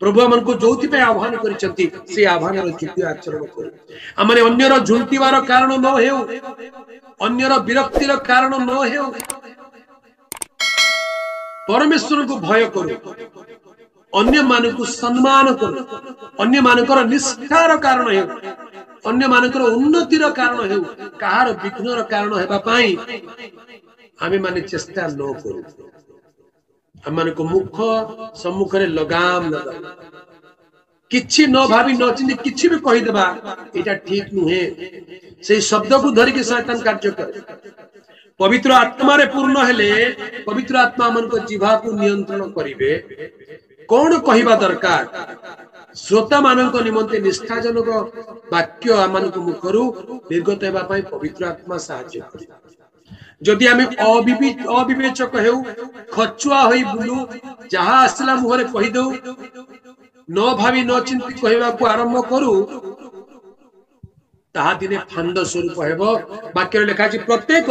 प्रभु आमन को जोथि पे आह्वान करिसंती से आह्वान रो चित्त आचरण करू आमने अन्यर झुंटीवार कारण न हेउ अन्यर विरक्तिर कारण न हेउ परमेश्वर को भय करू अन्य मान को सम्मान करू अन्य मानकर निष्ठार कारण हेउ अन्य मानकर उन्नतिर कारण हेउ कहार विघ्नर कारण हेबा पाई आमे माने चेष्टा न करू आम को मुख सम्मुख रे लगाम लगा किछि न भावी न चिंती किछि भी कहि देबा एटा ठीक नुहे से शब्द को धरि के शैतान कार्य करे पवित्र आत्मा रे पूर्ण हेले पवित्र आत्मा मन को जीवा को नियंत्रण करिवे कौन कहिबा दरकार श्रोता मान को निमंते निष्ठाजनक वाक्य आमन को मुखरु निर्गत हेबा पई पवित्र आत्मा सहाय्य करे जदि आमे अविवेचक हेउ खचुआ होई बुलू जहा आसला मुहरे कहि दउ न भावी न चिंती कहबा को आरंभ करू ताहा दिने फांद स्वरूप हेबो वाक्य लेखा अछि प्रत्येक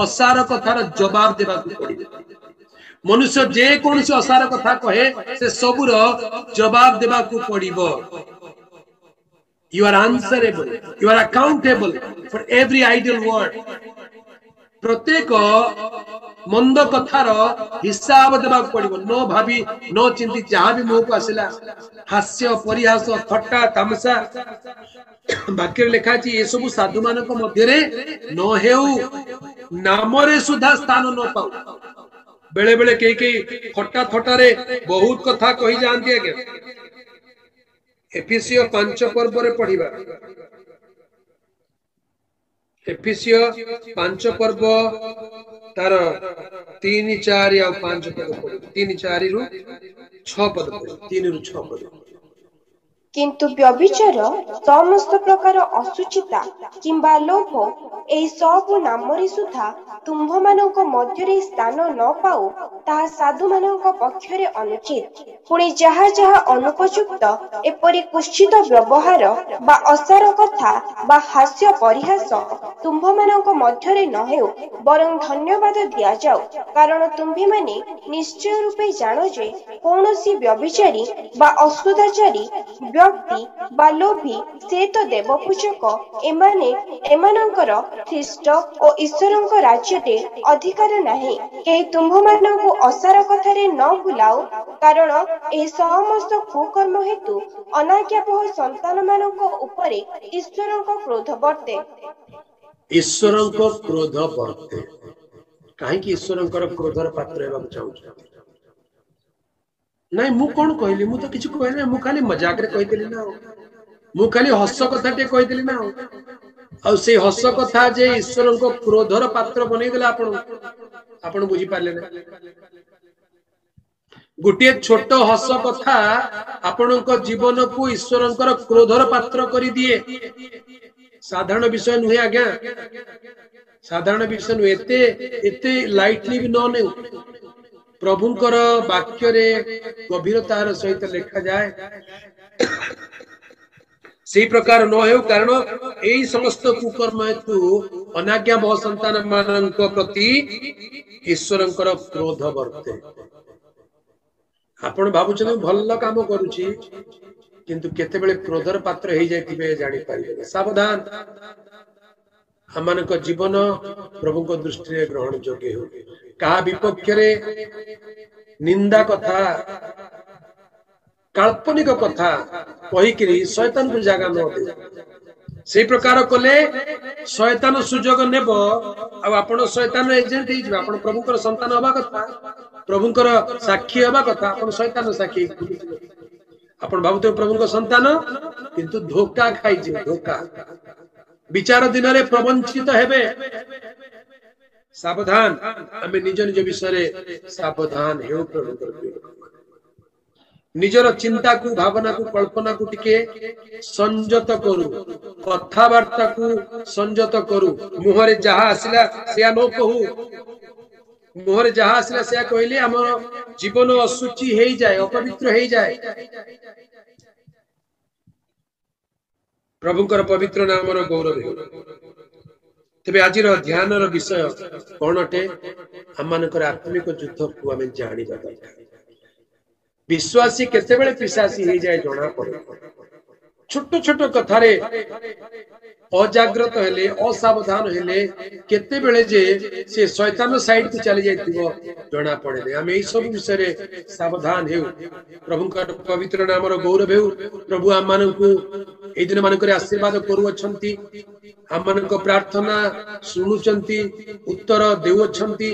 असार कथार जवाब देबा को पड़िबे मनुष्य जे कोनसी असार कथा कहे से सबुर जवाब देबा को पड़िबो you are answerable you are accountable for every idle word प्रत्येक मंद कथार हिसाब देबा पड़िबो न भावी न चिंती जहां भी मुह को आसिला हास्य परिहास थट्टा तमसा वाक्य लेखा अछि ए सब साधु मानक मध्य रे न हेउ नाम रे सुधा स्थान न पाउ बेले बेले के थट्टा थट्टा रे बहुत कथा कहि जानती आगे एफिसियो 5 पर्व रे पढिबा एफिसियो 5 पर्व तार 3 4 या 5 पद 3 4 रु 6 पद 3 रु 6 पद किंतु व्यभिचार समस्त प्रकार असुचिता किंबा लोभ एई सब नामरी सुधा तुम्भ मानक मध्यरे स्थान न पाऊ ताहा साधु मानक पक्षरे अनुचित पुणी जहा जहा अनुपयुक्त एपरि कुश्चित व्यवहार बा असार कथा बा हास्य परिहास तुम्भ मानक मध्यरे न हेउ बरं धन्यवाद दिया जाऊ कारण तुम्भे माने निश्चय रूपे जानो जे कौनसी व्यभिचारी बा असुदाचारी व्यक्ति बा लोभी से तो देवपूजक एमाने एमानंकर ख्रीष्ट और ईश्वरंक राज्यते अधिकार नाही केही तुम्भ मानकु असार कथारे न भुलाओ कारण ए समस्त कुकर्म हेतु अनाज्ञाबह संतान मानक उपरे ईश्वरंक क्रोध वर्ते ईश्वरंक क्रोध वर्ते काहे कि ईश्वरंकर क्रोधर पात्र हेबा चाहू नहीं मु कौन कहली मु तो किछु कहले मु खाली मजाक रे कहितली ना मु खाली हस कथा टे कहितली ना और से हस कथा जे ईश्वर को क्रोधर पात्र बनै देला आपण बुझी पारले ना गोटे छोट हस कथा आपण को जीवन को ईश्वरंकर क्रोधर पात्र करी दिए साधारण विषय नुहे आज्ञा साधारण विषय नु एते लाइटली भी न ने प्रभुंकर वाक्य रे गभीरतार सहित लिखा जाए से प्रकार न हेउ कारण एई समस्त कुकर्म हेतु अनाज्ञा बहु संतान मानक प्रति ईश्वरंकर क्रोध वर्ते आपण भाबुछन भल्ल काम करूची किंतु केते बेले क्रोधर पात्र हे जायतिबे जानि पारिबे सावधान हमनक जीवन प्रभु को दृष्टि रे ग्रहण योग्य हो कहा विपक्ष रे निंदा कथा काल्पनिक कथा कहिकरी शैतान को जगह न दे से प्रकार कले शैतान सुजोग नेबो आ आपण शैतान एजेंट ही जिबा आपण प्रभु कर संतान होबा कथा प्रभु कर साक्षी होबा कथा आपण शैतान साक्षी आपण भाबुते प्रभु को संतान किंतु धोखा खाइ जे धोखा विचार दिन रे प्रवंचित हेबे सावधान आमे निज निज विषय सावधान हेउ प्रभु कर निजर चिंता को भावना को कल्पना को टिके संजत करू कथा वार्ता को संजत करू मुहरे जहा आसिला सेया न कहू मुहरे जहा आसिला सेया कहले हमर जीवन असुचि हेई जाय अपवित्र हेई जाय प्रभुकर पवित्र नामर गौरव तेबे आजिर ध्यानर विषय कोन अटे हमनकर आत्मिक युद्ध को हमें जानिबा दरकार विश्वासी केतेबेले पिशासी हो जाए जना पड़े छोट छोट कथारे अजाग्रत हेले असावधान हेले केतेबेले जे से शैतान साइड को चली जाइथिबो जना पड़े आम यही सब विषय सावधान हेउ प्रभु पवित्र नाम गौरव हेउ प्रभु आम मानकु एई दिन मानकरे आशीर्वाद करूछंती आम मानक प्रार्थना शुणुचंती उत्तर देउछंती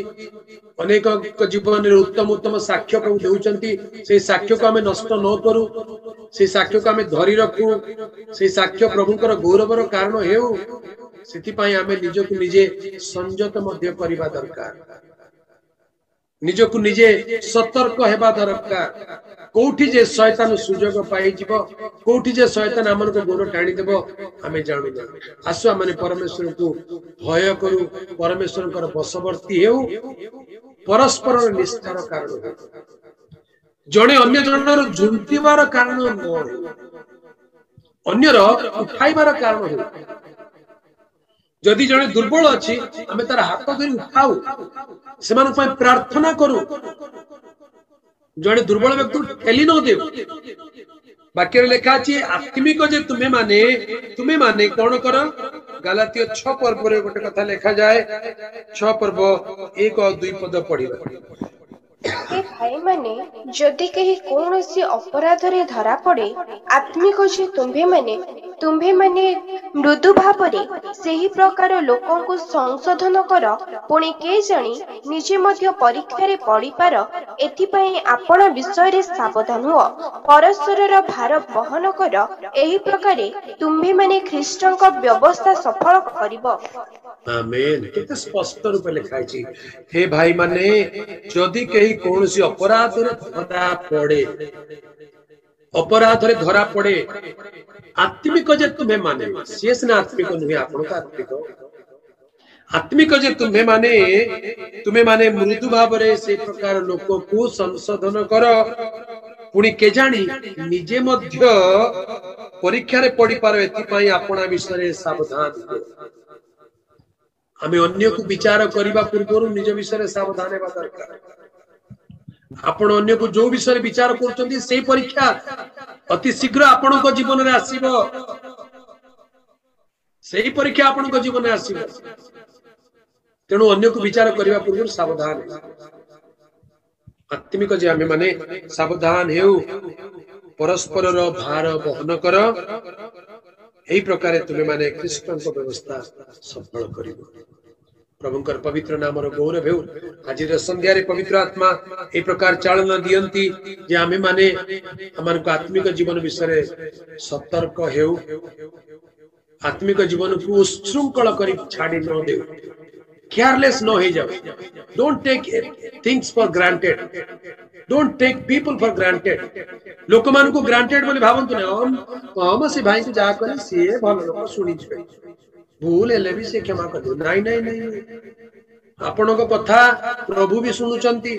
अनेक जीवन में उत्तम उत्तम साक्ष्य प्रभु देउछंती से साक्ष्य को आम नष्ट न करू से साक्ष्य को आम धरी रखू से साक्ष्य प्रभुकर गौरवर कारण हेउ सेति पई आमे निजको निजे संयत मध्य करिबा दरकार निजको निजे सतर्क हेबा दरकार कोठी जे शैतान सुजोग पाई जीव कोठी जे शैतान आमन को गोड़ टाणी देबो आमे जानु ना आसु माने परमेश्वर को भय करू परमेश्वर कर बसवर्ती हेउ परस्पर निष्ठार कारण हो जणे अन्य जनर झुंटिबार कारण न अन्यर उठाइबार कारण हो जदि जणे दुर्बल अछि आमे तार हाथ धरि उठाऊ सेमान पय प्रार्थना करू जड़े दुर्बल व्यक्ति ठेली न देव वाक्य लेखा अछि आत्मिक जे तुम्हें माने कौन कर गलातिय 6 पर्व रे गोटे कथा लेखा जाए 6 पर्व 1 और 2 पद पढ़िबा हे भाई माने जदि कहीं कौन सी अपराध रे धरा पड़े आत्मिक जे तुम्भे माने मृदु भाव रे सही प्रकार लोकों को संशोधन कर पुणी के जानी निजे मध्य परीक्षा रे पड़ी पार एथि पई आपण विषय रे सावधान हो परस्पर रा भार बहन कर एही प्रकार तुम्भे माने ख्रीष्टन का व्यवस्था सफल करिवो आमेन केते स्पष्ट रूप लिखाई छी हे भाई माने जदि कहीं कौन सी अपराध रे धरा पड़े आत्मिक जे तुम्हें माने शेष ना आत्मिक नुहे आपण का आत्मिक जे तुम्हें माने मृदु भाव रे से प्रकार लोक को संशोधन कर पुणी के जानी निजे मध्य परीक्षा रे पड़ी पार एथि पई आपणा विषय सावधान हो आमे अन्य को विचार करिबा पूर्व निज विषय सावधान हेबा दरकार आपण अन्य को जो विषय विचार करछंती से परीक्षा अति शीघ्र आपण को जीवन रे आसीबो सेही परीक्षा आपण को जीवन रे आसीबो तेणु अन्य को विचार करिबा पूर्व सावधान आत्मिक जे आमे माने सावधान हेउ परस्पर रो भार बहन कर एही प्रकार तुमे माने ख्रीष्टन को व्यवस्था सफल करिबो प्रभुकर पवित्र नामर गौरव हेउ आज संध्या रे पवित्र आत्मा ए प्रकार चालन दियंती जे आमे माने हमर को आत्मिक जीवन विषय सतर्क हेउ आत्मिक जीवन को उच्छृंखल करी छाड़ी न देउ केयरलेस न हो जाओ don't take things for granted don't take people for granted लोक मान को ग्रांटेड बोली भावंतु ना हम से भाई को जा करे से भल लोक सुनी छै भूल हेले भी से क्षमा कर दो नहीं नहीं नहीं आपण को कथा प्रभु भी सुनुचंती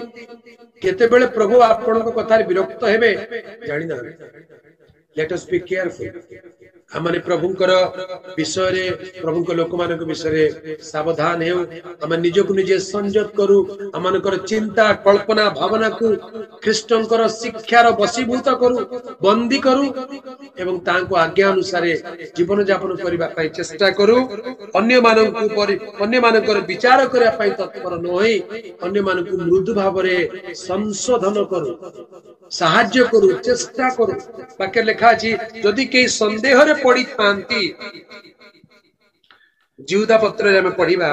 केते बेले प्रभु आपण को कथा रे विरक्त हेबे जानि ना लेट अस बी केयरफुल हमने प्रभुकर विषय रे प्रभुकर लोक मान विषय सावधान हेउ हम निज को निजे संयत करू हमनकर चिंता कल्पना भावना को ख्रीष्टंकर शिक्षार वशीभूत करू बंदी करू एवं तांको आज्ञा अनुसार जीवन यापन करबा पई चेष्टा करू अन्य मानकर विचार करबा पई तत्पर न होई अन्य मानकु मृदु भाव रे संशोधन करू साहाय्य करू चेष्टा करू वाक्य लिखा अछि यदि के संदेह रे पड़ी थांती जिहुदा पत्र रे हम पढ़िबा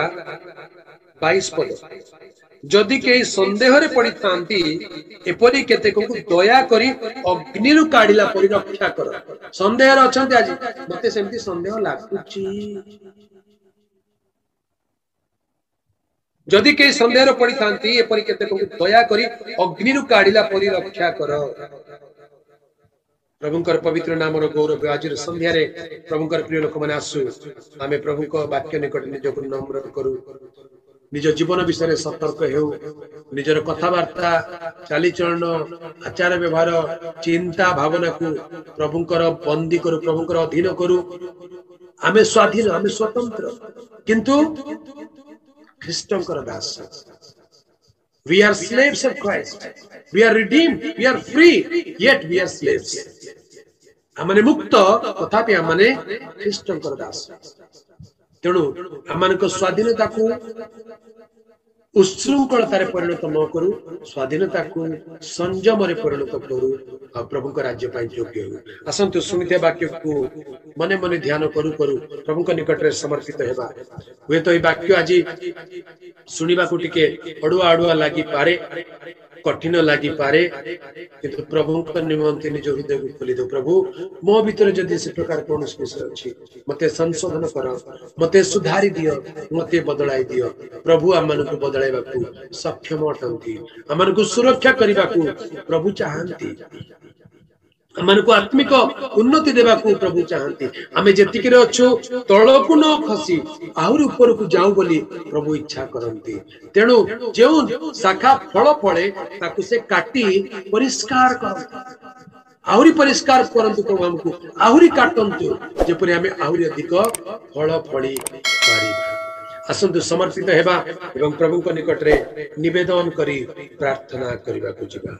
22 पद जदि के संदेह रे पड़ी थांती एपरि केते को दया करी अग्नि रु काढिला परि रक्षा कर संदेह रे अछंती आज मते सेमती संदेह लागुची जदि के संदेह रे पड़ी थांती एपरि केते को दया करी अग्नि रु काढिला परि रक्षा कर प्रभुकर पवित्र नामर गौरव आज संध्या रे प्रभुकर प्रिय लोक माने आसु आमे प्रभुक वाक्य निकट निजको नम्र करू निज जीवन विषय सतर्क हेउ निजर कथावार्ता चालीचलन आचार व्यवहार चिंता भावना को प्रभुकर बंदी करू प्रभुकर अधीन करू आमे स्वाधीन आमे स्वतंत्र किंतु ख्रीष्टंकर दास we are slaves of Christ we are redeemed, we are free, yet we are slaves. आमने मुक्त तथापि आमने ख्रीष्टंकर दास। तेणु आमनको स्वाधीनता को उच्छृंखलतार परिणत न करू, स्वाधीनता को संयम परिणत करू, प्रभु का राज्य पाई योग्य हो। आसंतु सुनिते वाक्य को मने मने ध्यान करू करू प्रभु का निकट रे समर्पित हेबा। हुए तो वाक्य आज सुनिबा को टिके अड़ुआ अड़ुआ लागी पारे, कठिन लगी पारे, किंतु प्रभु निमंते निज हृदय को खोली दो। प्रभु मो भीतर जदि से प्रकार कौन विषय अच्छी मते संशोधन कर, मते सुधारी दियो, मते बदलाई दियो। प्रभु आम को बदलाइबा को सक्षम अटंती, आम को सुरक्षा करने को प्रभु चाहती, आम को आत्मिक उन्नति देवा को प्रभु चाहती। आम जेतिक अच्छु तलकु न खसी आहरी ऊपर को जाऊ बोली प्रभु इच्छा करती। तेणु जो शाखा फल फले ताकू से काटी परिष्कार कर, आहरी परिष्कार करंतु प्रभु हमको आहरी काटंतु, जेपरि आमे आहरी अधिक फल फली पारिबा। आसंतु समर्पित हेबा एवं प्रभु को निकट रे निवेदन करी प्रार्थना करबा को जिबा।